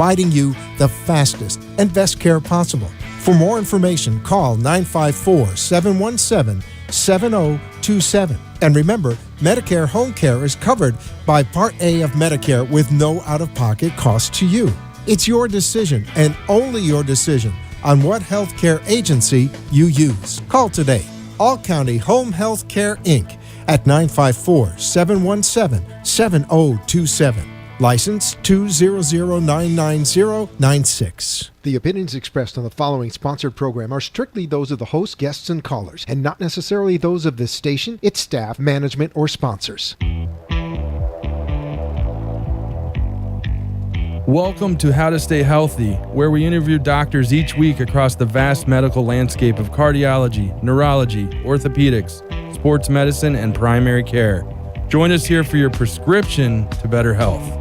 providing you the fastest and best care possible. For more information, call 954-717-7027. And remember, Medicare Home Care is covered by Part A of Medicare with no out-of-pocket cost to you. It's your decision and only your decision on what healthcare agency you use. Call today. All County Home Health Care, Inc. at 954-717-7027. License 200999096. The opinions expressed on the following sponsored program are strictly those of the host, guests, and callers, and not necessarily those of this station, its staff, management, or sponsors. Welcome to How to Stay Healthy, where we interview doctors each week across the vast medical landscape of cardiology, neurology, orthopedics, sports medicine, and primary care. Join us here for your prescription to better health.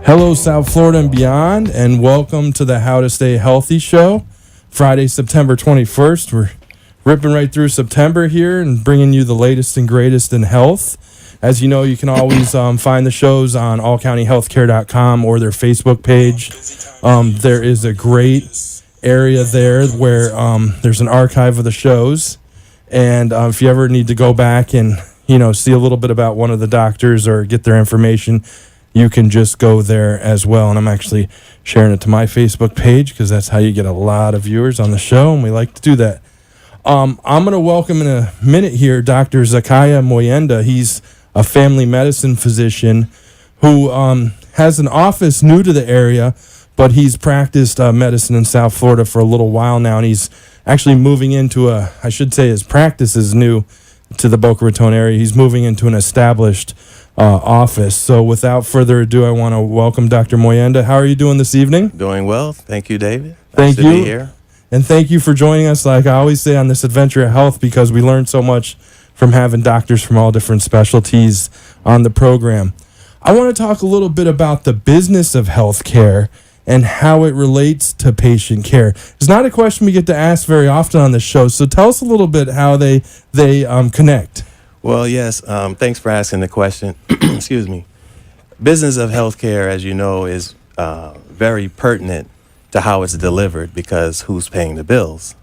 Hello, South Florida and beyond, and welcome to the How to Stay Healthy show. Friday, September 21st. We're ripping right through September here and bringing you the latest and greatest in health. As you know, you can always find the shows on allcountyhealthcare.com or their Facebook page. There is a great area there where there's an archive of the shows. And if you ever need to go back and, see a little bit about one of the doctors or get their information, you can just go there as well. And I'm actually sharing it to my Facebook page because that's how you get a lot of viewers on the show, and we like to do that. I'm going to welcome in a minute here Dr. Zakiya Moyenda. He's a family medicine physician who has an office new to the area, but he's practiced medicine in South Florida for a little while now, and he's actually moving into his practice is new to the Boca Raton area. He's moving into an established office. So without further ado, I want to welcome Dr. Moyenda. How are you doing this evening? Doing well. Thank you, David. Thank you. To be here. And thank you for joining us, like I always say, on this adventure of health, because we learn so much from having doctors from all different specialties on the program. I want to talk a little bit about the business of healthcare and how it relates to patient care. It's not a question we get to ask very often on the show, so tell us a little bit how they connect. Well, yes. Thanks for asking the question. Excuse me. Business of healthcare, as you know, is very pertinent to how it's delivered because who's paying the bills,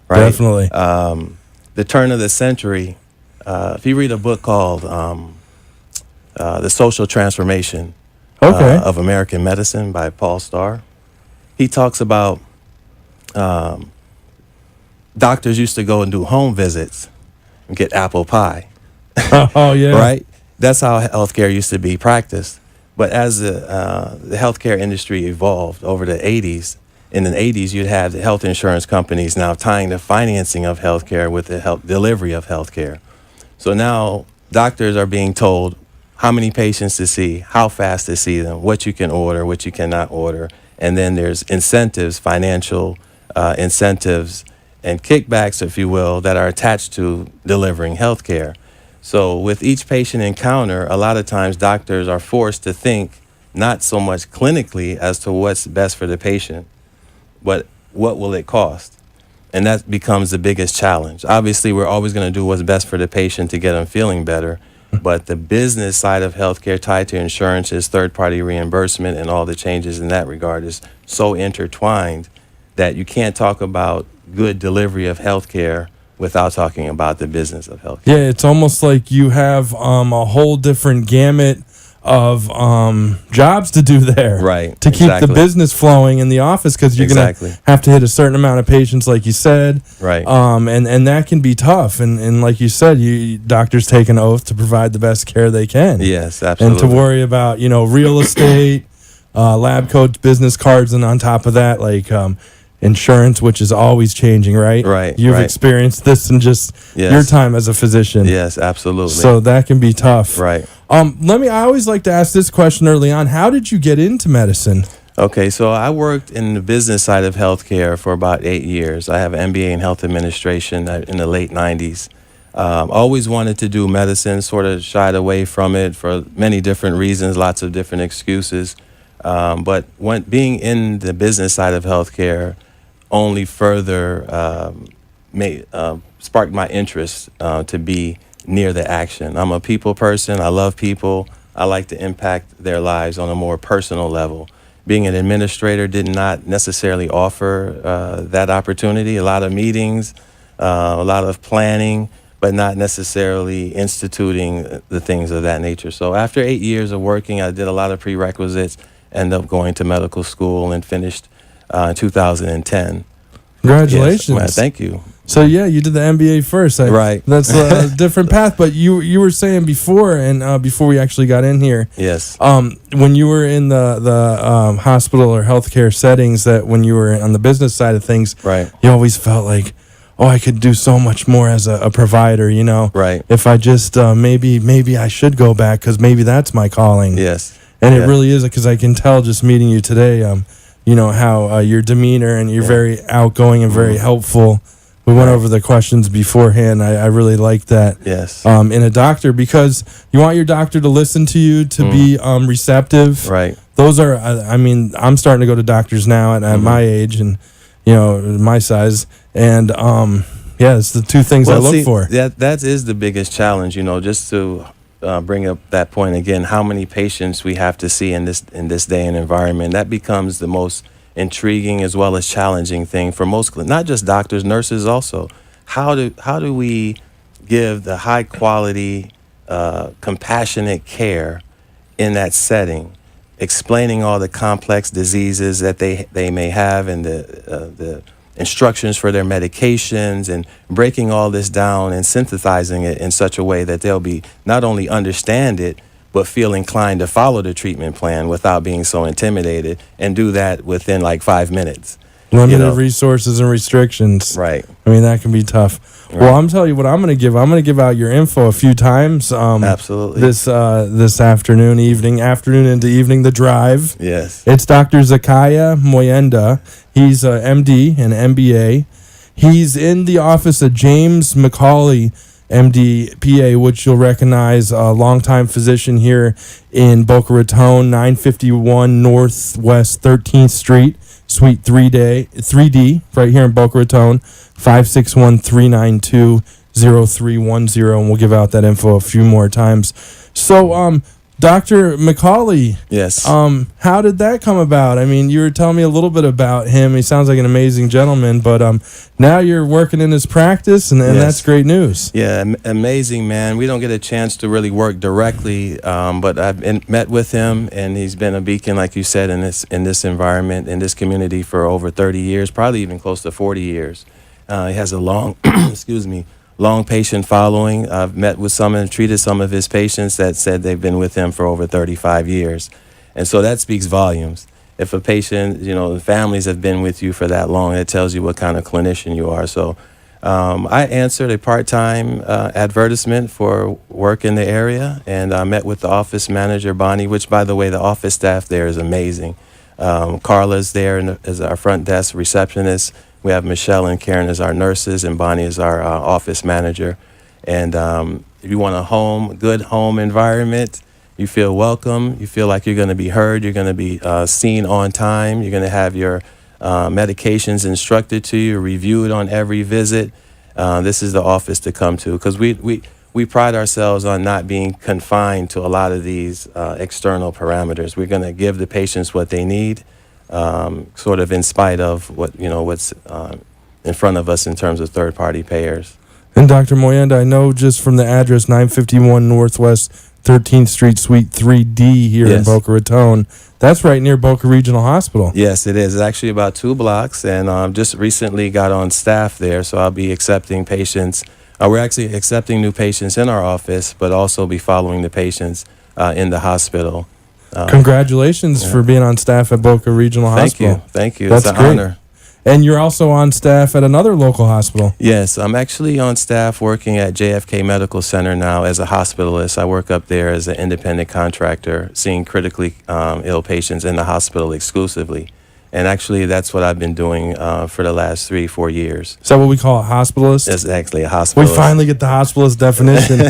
right? Definitely. The turn of the century, if you read a book called The Social Transformation of American Medicine by Paul Starr, he talks about doctors used to go and do home visits and get apple pie. Oh, yeah. Right? That's how healthcare used to be practiced. But as the healthcare industry evolved over the 80s, in the 80s, you'd have the health insurance companies now tying the financing of healthcare with the delivery of healthcare. So now doctors are being told how many patients to see, how fast to see them, what you can order, what you cannot order. And then there's incentives, financial incentives, and kickbacks, if you will, that are attached to delivering healthcare. So with each patient encounter, a lot of times doctors are forced to think not so much clinically as to what's best for the patient, but what will it cost? And that becomes the biggest challenge. Obviously, we're always going to do what's best for the patient to get them feeling better, but the business side of healthcare tied to insurances, third-party reimbursement, and all the changes in that regard is so intertwined that you can't talk about good delivery of healthcare without talking about the business of healthcare. Yeah, it's almost like you have a whole different gamut of jobs to do there, right? To keep the business flowing in the office, because you're going to have to hit a certain amount of patients, like you said, right? And that can be tough. And like you said, doctors take an oath to provide the best care they can. Yes, absolutely. And to worry about real estate, lab coats, business cards, and on top of that, like insurance, which is always changing, right? Right. You've experienced this in just your time as a physician. Yes, absolutely. So that can be tough. Right. I always like to ask this question early on. How did you get into medicine? Okay, so I worked in the business side of healthcare for about 8 years. I have an M.B.A. in health administration in the late 90s. Always wanted to do medicine, sort of shied away from it for many different reasons, lots of different excuses. But being in the business side of healthcare only further sparked my interest to be near the action. I'm a people person. I love people. I like to impact their lives on a more personal level. Being an administrator did not necessarily offer that opportunity. A lot of meetings, a lot of planning, but not necessarily instituting the things of that nature. So after 8 years of working, I did a lot of prerequisites, ended up going to medical school and finished in 2010. Congratulations. Yes, man, thank you. So yeah, you did the M.B.A. first. Right. That's a different path. But you were saying before, and before we actually got in here, Yes. when you were in the hospital or healthcare settings, that when you were on the business side of things, Right. you always felt like, oh, I could do so much more as a provider. You know, Right. If I just maybe I should go back because maybe that's my calling. Yes. And Yeah. it really is, because I can tell just meeting you today, you know, how your demeanor, and you're very outgoing and very helpful. We went over the questions beforehand. I really like that. Yes. In a doctor, because you want your doctor to listen to you, to be receptive. Right. Those are, I mean, I'm starting to go to doctors now at my age and, you know, my size. And, yeah, it's the two things I look for. That is the biggest challenge, you know, just to bring up that point again, how many patients we have to see in this day and environment. That becomes the most intriguing as well as challenging thing for most, not just doctors, nurses also. How do we give the high quality, compassionate care in that setting, explaining all the complex diseases that they may have, and the instructions for their medications, and breaking all this down and synthesizing it in such a way that they'll be not only understand it, but feel inclined to follow the treatment plan without being so intimidated, and do that within like 5 minutes. Limited resources and restrictions. Right. I mean, that can be tough. Right. Well, I'm telling you what I'm going to give. I'm going to give out your info a few times. Absolutely. This afternoon into evening, the drive. Yes. It's Dr. Zakiya Moyenda. He's a MD and M.B.A. He's in the office of James McCauley, M.D., PA, which you'll recognize, a longtime physician here in Boca Raton, 951 Northwest 13th Street, Suite 3D, right here in Boca Raton, 561-392-0310, and we'll give out that info a few more times. So, Dr. McCauley, yes. How did that come about? I mean, you were telling me a little bit about him. He sounds like an amazing gentleman, but now you're working in his practice, and Yes. that's great news. Yeah, amazing, man. We don't get a chance to really work directly, but I've met with him, and he's been a beacon, like you said, in this environment, in this community for over 30 years, probably even close to 40 years. He has a long, long patient following. I've met with some and treated some of his patients that said they've been with him for over 35 years. And so that speaks volumes. If a patient, you know, the families have been with you for that long, it tells you what kind of clinician you are. So I answered a part-time advertisement for work in the area, and I met with the office manager, Bonnie, which, by the way, the office staff there is amazing. Carla's there as our front desk receptionist. We have Michelle and Karen as our nurses, and Bonnie is our office manager. And if you want a good home environment, you feel welcome, you feel like you're going to be heard, you're going to be seen on time, you're going to have your medications instructed to you, reviewed on every visit, this is the office to come to, because we pride ourselves on not being confined to a lot of these external parameters. We're going to give the patients what they need, sort of in spite of what's in front of us in terms of third-party payers. And Dr. Moyenda, I know just from the address 951 Northwest 13th Street, Suite 3D here in Boca Raton, that's right near Boca Regional Hospital. Yes, it is. It's actually about 2 blocks, and just recently got on staff there, so I'll be accepting patients. We're actually accepting new patients in our office, but also be following the patients in the hospital. Congratulations for being on staff at Boca Regional Hospital. Thank you. That's it's an great. honor. And you're also on staff at another local hospital. Yes, I'm actually on staff working at JFK Medical Center now as a hospitalist. I work up there as an independent contractor, seeing critically ill patients in the hospital exclusively. And actually, that's what I've been doing for the last 3-4 years. Is that what we call a hospitalist? It's actually a hospitalist. We finally get the hospitalist definition.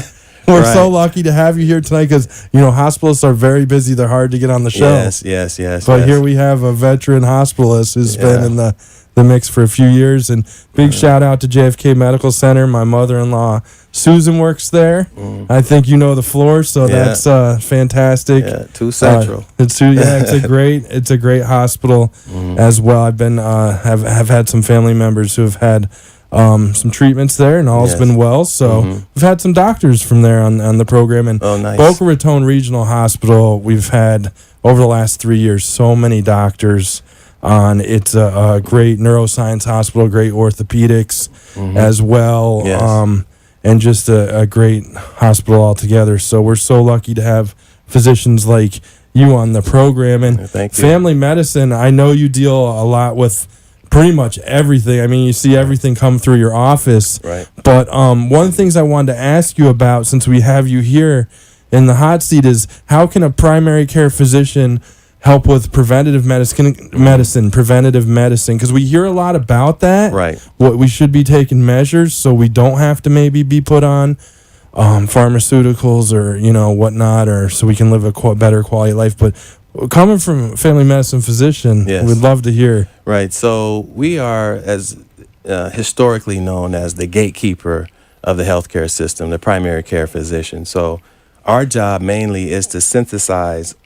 We're so lucky to have you here tonight because, hospitalists are very busy. They're hard to get on the show. Yes. But here we have a veteran hospitalist who's been in the mix for a few years. And big shout out to JFK Medical Center. My mother-in-law Susan works there. I think you know the floor, so that's fantastic. Yeah, 2 Central. It's a great hospital as well. I've been have had some family members who have had some treatments there, and all's been well. So we've had some doctors from there on the program. And nice. Boca Raton Regional Hospital, we've had over the last 3 years so many doctors on. It's a great neuroscience hospital, great orthopedics as well. Yes. And just a great hospital altogether. So we're so lucky to have physicians like you on the program. And Thank you. family medicine, I know you deal a lot with pretty much everything. I mean, you see everything come through your office. Right. But one of the things I wanted to ask you about, since we have you here in the hot seat, is how can a primary care physician help with preventative medicine, because we hear a lot about that. Right. What we should be taking measures so we don't have to maybe be put on pharmaceuticals or whatnot, or so we can live a better quality of life. But coming from a family medicine physician, we'd love to hear. Right. So we are as historically known as the gatekeeper of the healthcare system, the primary care physician. So our job mainly is to synthesize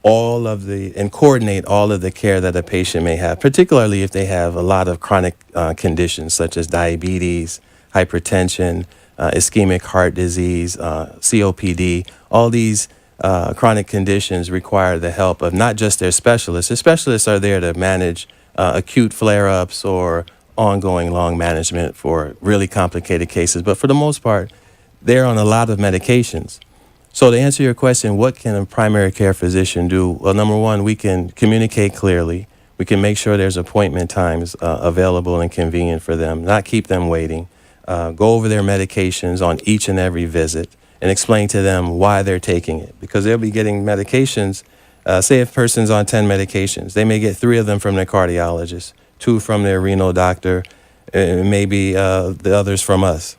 and coordinate all of the care that a patient may have, particularly if they have a lot of chronic conditions such as diabetes, hypertension, ischemic heart disease, COPD. All these chronic conditions require the help of not just their specialists. The specialists are there to manage acute flare-ups or ongoing long management for really complicated cases. But for the most part, they're on a lot of medications. So to answer your question, what can a primary care physician do? Well, number one, we can communicate clearly. We can make sure there's appointment times available and convenient for them, not keep them waiting. Go over their medications on each and every visit and explain to them why they're taking it. Because they'll be getting medications. Say if a person's on 10 medications, they may get 3 of them from their cardiologist, 2 from their renal doctor, and maybe the others from us.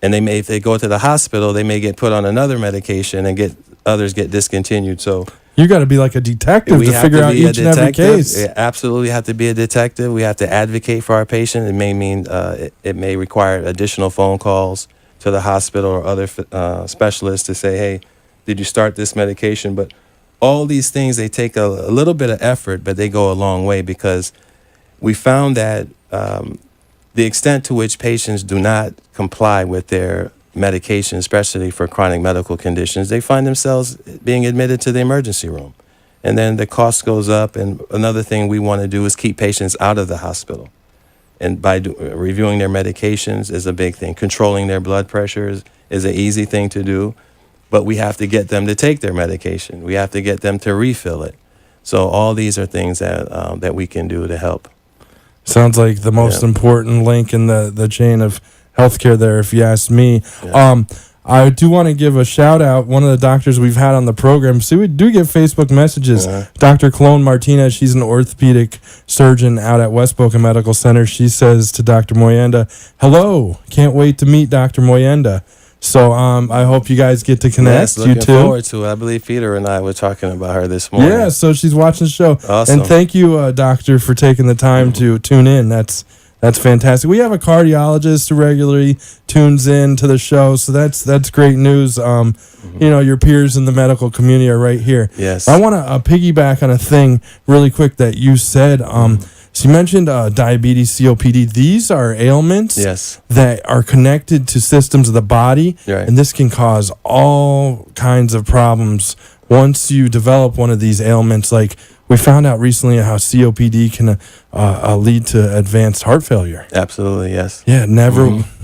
And if they go to the hospital, they may get put on another medication and others get discontinued. So you got to be like a detective to figure out each and every case. We absolutely have to be a detective. We have to advocate for our patient. It may mean it may require additional phone calls to the hospital or other specialists to say, hey, did you start this medication? But all these things, they take a little bit of effort, but they go a long way, because we found that the extent to which patients do not comply with their medication, especially for chronic medical conditions, they find themselves being admitted to the emergency room. And then the cost goes up. And another thing we want to do is keep patients out of the hospital. And by reviewing their medications is a big thing. Controlling their blood pressures is an easy thing to do. But we have to get them to take their medication. We have to get them to refill it. So all these are things that we can do to help. Sounds like the most important link in the chain of healthcare there, if you ask me. Yeah. I do want to give a shout out. One of the doctors we've had on the program, so we do get Facebook messages. Dr. Cologne Martinez, she's an orthopedic surgeon out at West Boca Medical Center. She says to Dr. Moyenda, hello, can't wait to meet Dr. Moyenda. So I hope you guys get to connect. Yes, looking forward to it. I believe Peter and I were talking about her this morning. Yeah, so she's watching the show. Awesome. And thank you, doctor, for taking the time to tune in. That's fantastic. We have a cardiologist who regularly tunes in to the show, so that's great news. Your peers in the medical community are right here. Yes. I want to piggyback on a thing really quick that you said. So you mentioned diabetes, COPD. These are ailments that are connected to systems of the body, and this can cause all kinds of problems once you develop one of these ailments. Like we found out recently how COPD can lead to advanced heart failure. Absolutely, yes. Yeah,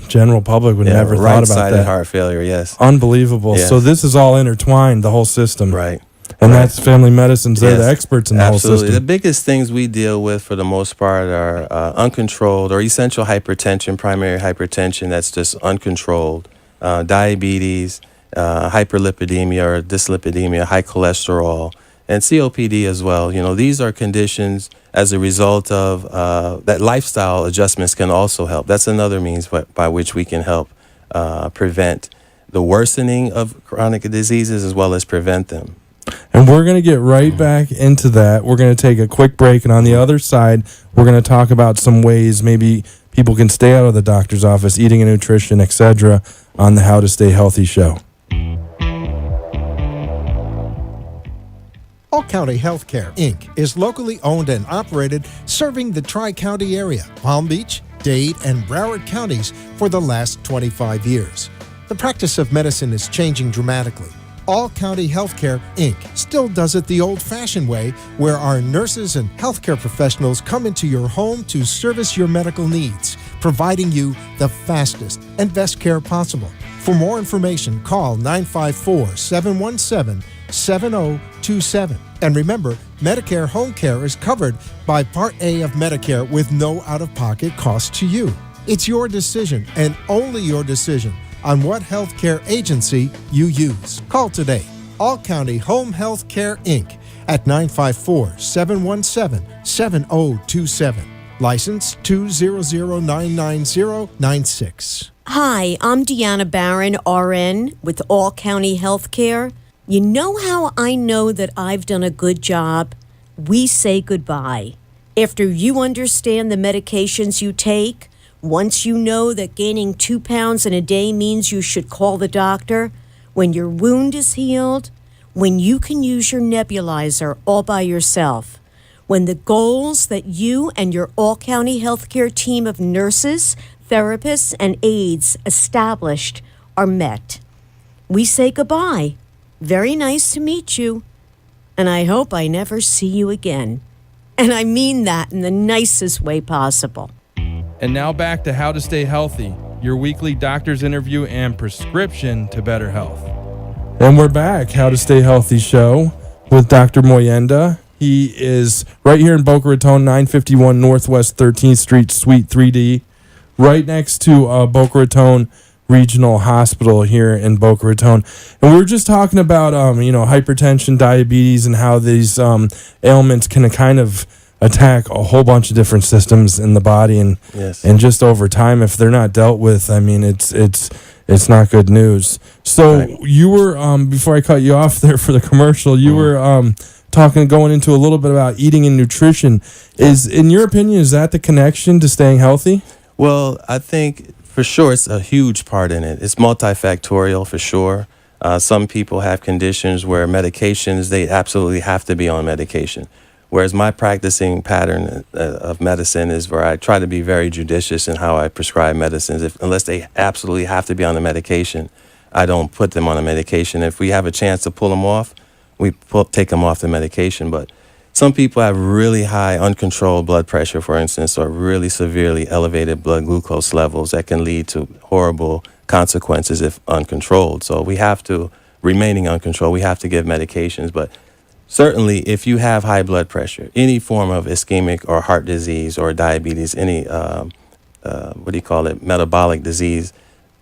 general public would never thought about right-sided that. heart failure, yes. Unbelievable. Yes. So this is all intertwined, the whole system. Right. And that's family medicines. They're the experts in the whole system. The biggest things we deal with for the most part are uncontrolled or essential hypertension, primary hypertension that's just uncontrolled, diabetes, hyperlipidemia or dyslipidemia, high cholesterol, and COPD as well. These are conditions as a result of that lifestyle adjustments can also help. That's another means by which we can help prevent the worsening of chronic diseases as well as prevent them. And we're going to get right back into that. We're going to take a quick break, and on the other side, we're going to talk about some ways maybe people can stay out of the doctor's office, eating and nutrition, etc. on the How to Stay Healthy show. All County Healthcare, Inc. is locally owned and operated, serving the Tri-County area, Palm Beach, Dade, and Broward counties for the last 25 years. The practice of medicine is changing dramatically. All County Healthcare, Inc. still does it the old-fashioned way, where our nurses and healthcare professionals come into your home to service your medical needs, providing you the fastest and best care possible. For more information, call 954-717-7027. And remember, Medicare Home Care is covered by Part A of Medicare with no out-of-pocket cost to you. It's your decision and only your decision on what healthcare agency you use. Call today. All County Home Health Care, Inc. at 954-717-7027. License 200999096. Hi, I'm Deanna Barron, RN, with All County Healthcare. You know how I know that I've done a good job? We say goodbye. After you understand the medications you take, once you know that gaining 2 pounds in a day means you should call the doctor, when your wound is healed, when you can use your nebulizer all by yourself, when the goals that you and your All County Healthcare team of nurses, therapists, and aides established are met. We say goodbye. Very nice to meet you, and I hope I never see you again. And I mean that in the nicest way possible. And now back to How to Stay Healthy, your weekly doctor's interview and prescription to better health. And we're back, How to Stay Healthy show with Dr. Moyenda. He is right here in Boca Raton, 951 Northwest 13th Street, Suite 3D, right next to Boca Raton Regional Hospital here in Boca Raton. And we were just talking about, hypertension, diabetes, and how these ailments can kind of attack a whole bunch of different systems in the body. And Yes. and just over time, if they're not dealt with, I mean, it's not good news. So Right. you were, before I cut you off there for the commercial, you were going into a little bit about eating and nutrition. In your opinion, is that the connection to staying healthy? Well, I think for sure it's a huge part in it. It's multifactorial for sure. Some people have conditions where medications, they absolutely have to be on medication. Whereas my practicing pattern of medicine is where I try to be very judicious in how I prescribe medicines. Unless they absolutely have to be on the medication, I don't put them on a medication. If we have a chance to pull them off, we take them off the medication. But some people have really high uncontrolled blood pressure, for instance, or really severely elevated blood glucose levels that can lead to horrible consequences if uncontrolled. So we have to, remaining uncontrolled, we have to give medications. But certainly if you have high blood pressure, any form of ischemic or heart disease or diabetes, any, metabolic disease,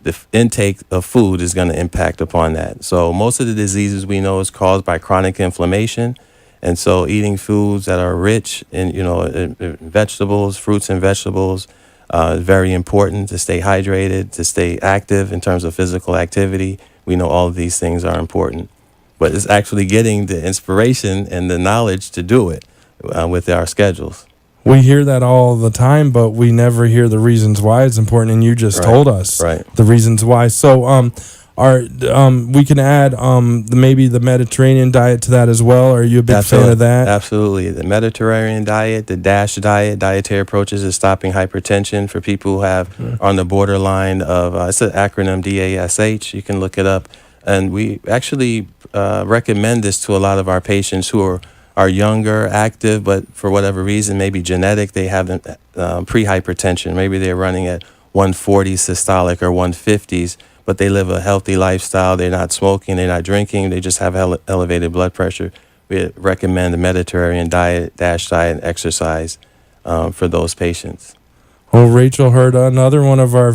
the intake of food is going to impact upon that. So most of the diseases we know is caused by chronic inflammation. And so eating foods that are rich in, in vegetables, fruits and vegetables, is very important to stay hydrated, to stay active in terms of physical activity. We know all of these things are important. But it's actually getting the inspiration and the knowledge to do it with our schedules. We hear that all the time, but we never hear the reasons why it's important, and you just told us the reasons why. So we can add maybe the Mediterranean diet to that as well. Are you a big fan of that? Absolutely. The Mediterranean diet, the DASH diet, dietary approaches is stopping hypertension for people who have on the borderline of, it's an acronym DASH. You can look it up. And we actually recommend this to a lot of our patients who are younger, active, but for whatever reason, maybe genetic, they have pre-hypertension. Maybe they're running at 140 systolic or 150s, but they live a healthy lifestyle. They're not smoking, they're not drinking, they just have elevated blood pressure. We recommend the Mediterranean diet, DASH diet, and exercise for those patients. Well, Rachel heard another one of our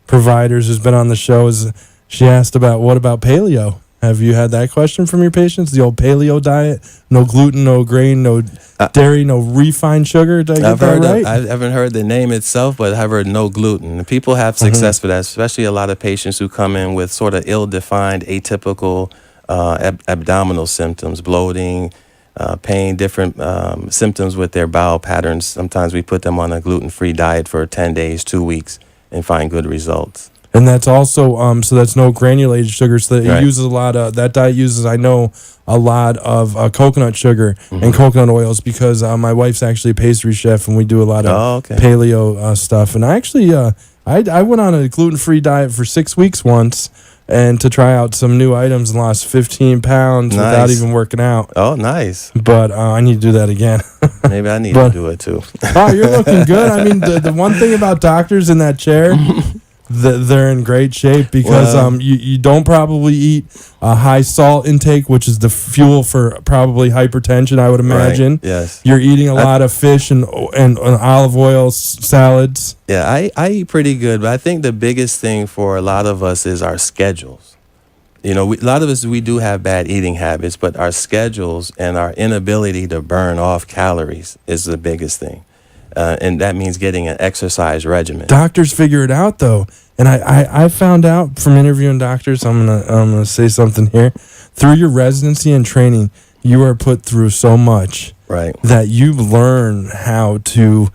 providers who's been on the show. She asked what about paleo? Have you had that question from your patients? The old paleo diet, no gluten, no grain, no dairy, no refined sugar. Did I get that right? I haven't heard the name itself, but I've heard no gluten. People have success with that, especially a lot of patients who come in with sort of ill-defined, atypical abdominal symptoms, bloating, pain, different symptoms with their bowel patterns. Sometimes we put them on a gluten-free diet for 10 days, 2 weeks, and find good results. And that's also so that's no granulated sugar. So that it Right. uses a lot of that diet uses. I know a lot of coconut sugar and coconut oils because my wife's actually a pastry chef and we do a lot of paleo stuff. And I actually I went on a gluten-free diet for 6 weeks once and to try out some new items and lost 15 pounds without even working out. Oh, nice. But I need to do that again. Maybe I need to do it too. Oh, you're looking good. I mean, the one thing about doctors in that chair, they're in great shape because you don't probably eat a high salt intake, which is the fuel for probably hypertension, I would imagine. Right. Yes. You're eating a lot of fish and olive oil salads. Yeah, I eat pretty good, but I think the biggest thing for a lot of us is our schedules. You know, a lot of us, we do have bad eating habits, but our schedules and our inability to burn off calories is the biggest thing. And that means getting an exercise regimen. Doctors figure it out, though. And I found out from interviewing doctors, I'm gonna say something here. Through your residency and training, you are put through so much that you learn how to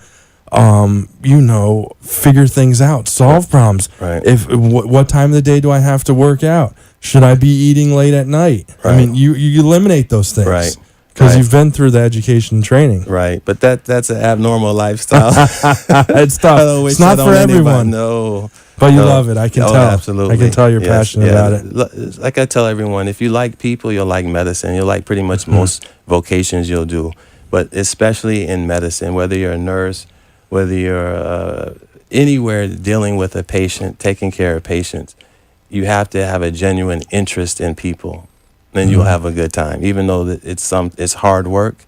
figure things out, solve problems. Right. What time of the day do I have to work out? Should I be eating late at night? Right. I mean, you eliminate those things. Right. Because you've been through the education and training. Right. But that's an abnormal lifestyle. It's tough. It's not for everyone. No. But you love it. I can tell. Absolutely. I can tell you're passionate about it. Like I tell everyone, if you like people, you'll like medicine. You'll like pretty much most vocations you'll do. But especially in medicine, whether you're a nurse, whether you're anywhere dealing with a patient, taking care of patients, you have to have a genuine interest in people. Then you'll have a good time, even though it's hard work,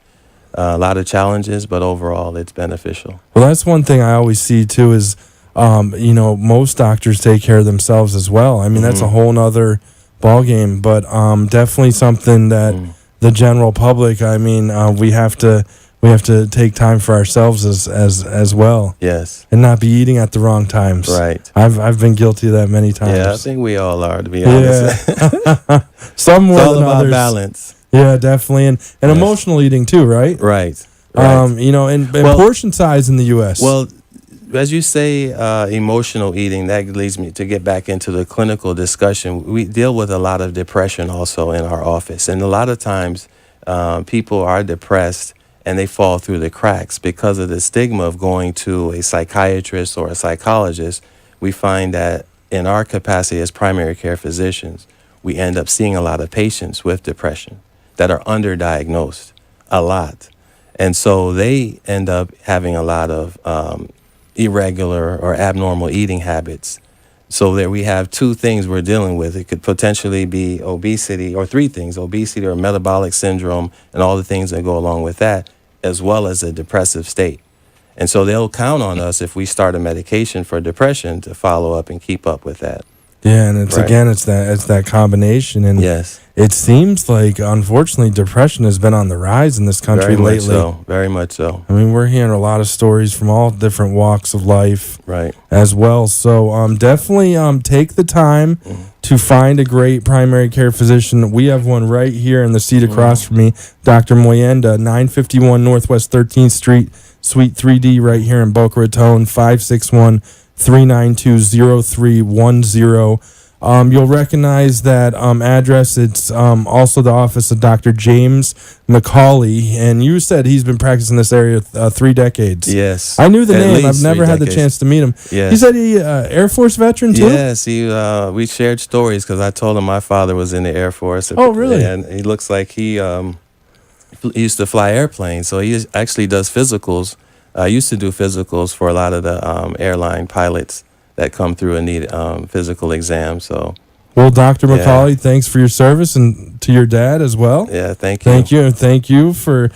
a lot of challenges, but overall it's beneficial. Well, that's one thing I always see too is, most doctors take care of themselves as well. I mean, that's a whole nother ball game, but definitely something that the general public, I mean, we have to take time for ourselves as well. Yes. And not be eating at the wrong times. Right. I've been guilty of that many times. Yeah, I think we all are, to be honest. Yeah. Some more it's all than about others. balance. Yeah, definitely. And emotional eating too, right? Right. And portion size in the U.S. Well, as you say, emotional eating, that leads me to get back into the clinical discussion. We deal with a lot of depression also in our office. And a lot of times people are depressed and they fall through the cracks because of the stigma of going to a psychiatrist or a psychologist. We find that in our capacity as primary care physicians, we end up seeing a lot of patients with depression that are underdiagnosed, a lot. And so they end up having a lot of irregular or abnormal eating habits. So there we have two things we're dealing with. It could potentially be obesity, or three things: obesity or metabolic syndrome and all the things that go along with that, as well as a depressive state. And so they'll count on us if we start a medication for depression to follow up and keep up with that. Yeah, and it's that combination, and yes, it seems like unfortunately depression has been on the rise in this country lately. Very much so. I mean, we're hearing a lot of stories from all different walks of life, as well. So definitely take the time to find a great primary care physician. We have one right here in the seat across from me, Dr. Moyenda, 951 Northwest 13th Street, Suite 3D, right here in Boca Raton, 561-392-0310. You'll recognize that address. It's also the office of Dr. James McCauley, and you said he's been practicing this area 3 decades. Yes. I knew the name. I've never had the chance to meet him. Yes. He said he Air Force veteran too? Yes, we shared stories because I told him my father was in the Air Force. Oh, really? And he looks like he used to fly airplanes, so he actually does physicals. Used to do physicals for a lot of the airline pilots that come through and need physical exams. So, well, Dr. McCauley, thanks for your service, and to your dad as well. Yeah, thank you. Thank you, and thank you for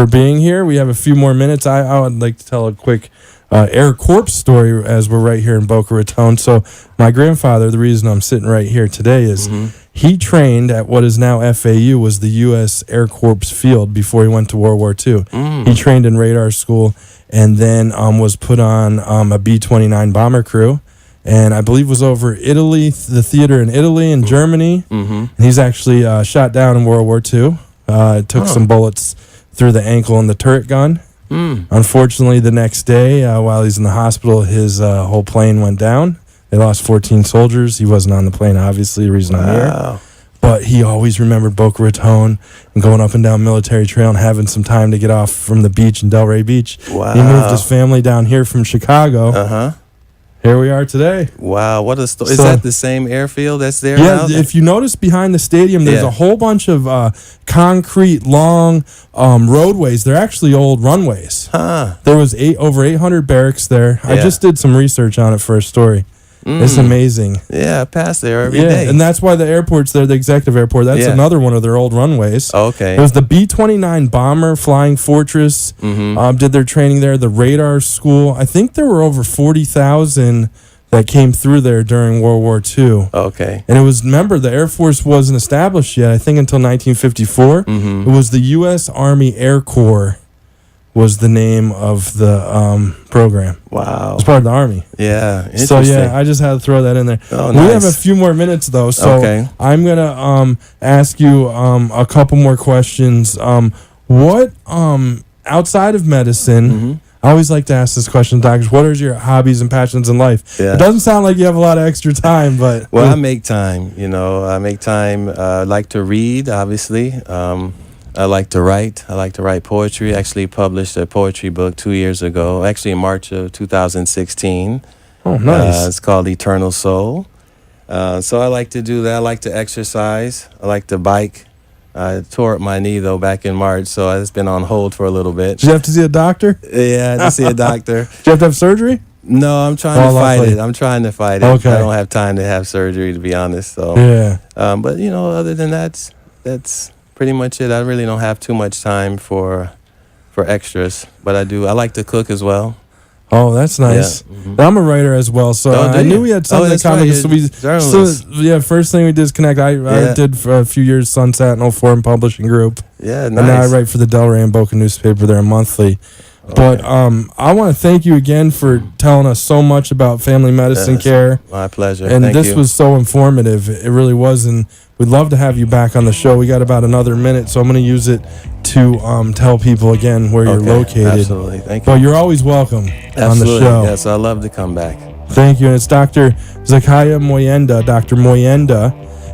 being here. We have a few more minutes. I would like to tell a quick Air Corps story as we're right here in Boca Raton. So my grandfather, the reason I'm sitting right here today is he trained at what is now FAU, was the U.S. Air Corps field before he went to World War II. He trained in radar school and then was put on a B-29 bomber crew. And I believe was over Italy, the theater in Italy and Germany. And he's actually shot down in World War II. Took some bullets through the ankle in the turret gun. Unfortunately, the next day, while he's in the hospital, his whole plane went down. They lost 14 soldiers. He wasn't on the plane, obviously, the reason I'm here. But he always remembered Boca Raton and going up and down Military Trail and having some time to get off from the beach in Delray Beach. Wow. He moved his family down here from Chicago. Here we are today. Wow, what a story. Is So- that the same airfield that's there Yeah, now? if you notice behind the stadium, there's Yeah. a whole bunch of concrete, long roadways. They're actually old runways. There was over 800 barracks there. I Yeah. just did some research on it for a story. It's amazing. Yeah, I pass there every day. And that's why the airport's there, the executive airport. That's Yeah. another one of their old runways. Okay. It was the B-29 bomber flying fortress. Did their training there. The radar school. I think there were over 40,000 that came through there during World War II. Okay. And it was, remember, the Air Force wasn't established yet, I think, until 1954. It was the U.S. Army Air Corps was the name of the program. Wow. It was part of the Army. Yeah. So, Interesting. yeah, I just had to throw that in there. Oh, We have a nice. few more minutes, though, so Okay. I'm going to ask you a couple more questions. What, outside of medicine, I always like to ask this question, doctors, what are your hobbies and passions in life? Yeah. It doesn't sound like you have a lot of extra time, but... Well, I make time, I make time. I like to read, obviously. I like to write. I like to write poetry. Actually published a poetry book 2 years ago, actually in March of 2016. Oh, nice. It's called Eternal Soul. So I like to do that. I like to exercise. I like to bike. I tore up my knee, though, back in March, so it's been on hold for a little bit. Did you have to see a doctor? Yeah, I had to see a doctor. Did you have to have surgery? No, I'm trying to fight lovely. it. I'm trying to fight it. Okay. I don't have time to have surgery, to be honest. So, Yeah. but other than that, that's pretty much it. I really don't have too much time for extras, but I do. I like to cook as well. Oh, that's nice. Yeah. I'm a writer as well, so Oh, do I knew you? we had Oh, something in that's common. right, So you're a journalist. First thing we did is connect. I Yeah. did for a few years Sunset and 04 Publishing Group, Yeah, and now I nice. write for the Delray and Boca newspaper. They're monthly. But I want to thank you again for telling us so much about family medicine Yes. care. My pleasure. And Thank this you. was so informative. It really was, and we'd love to have you back on the show. We got about another minute, so I'm going to use it to tell people again where you're Okay, located. Absolutely. Thank you. But you're always welcome on the Absolutely. show. Yes, I love to come back. Thank you. And it's Dr. Zakiya Moyenda. Dr. Moyenda.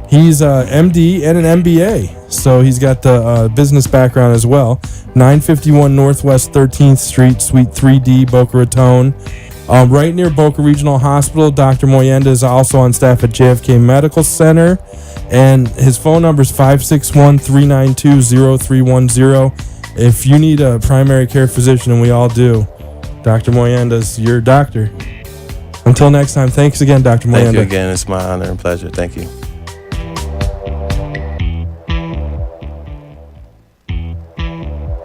He's a MD and an M.B.A. So he's got the business background as well. 951 Northwest 13th Street, Suite 3D, Boca Raton. Right near Boca Regional Hospital. Dr. Moyenda is also on staff at JFK Medical Center. And his phone number is 561-392-0310. If you need a primary care physician, and we all do, Dr. Moyenda's your doctor. Until next time, thanks again, Dr. Moyenda. Thank you again. It's my honor and pleasure. Thank you.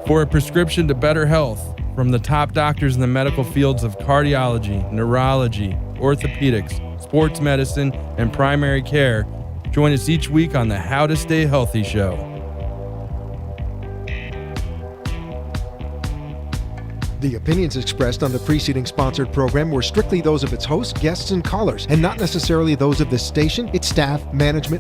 For a prescription to better health from the top doctors in the medical fields of cardiology, neurology, orthopedics, sports medicine, and primary care, join us each week on the How to Stay Healthy show. The opinions expressed on the preceding sponsored program were strictly those of its hosts, guests, and callers, and not necessarily those of this station, its staff, management,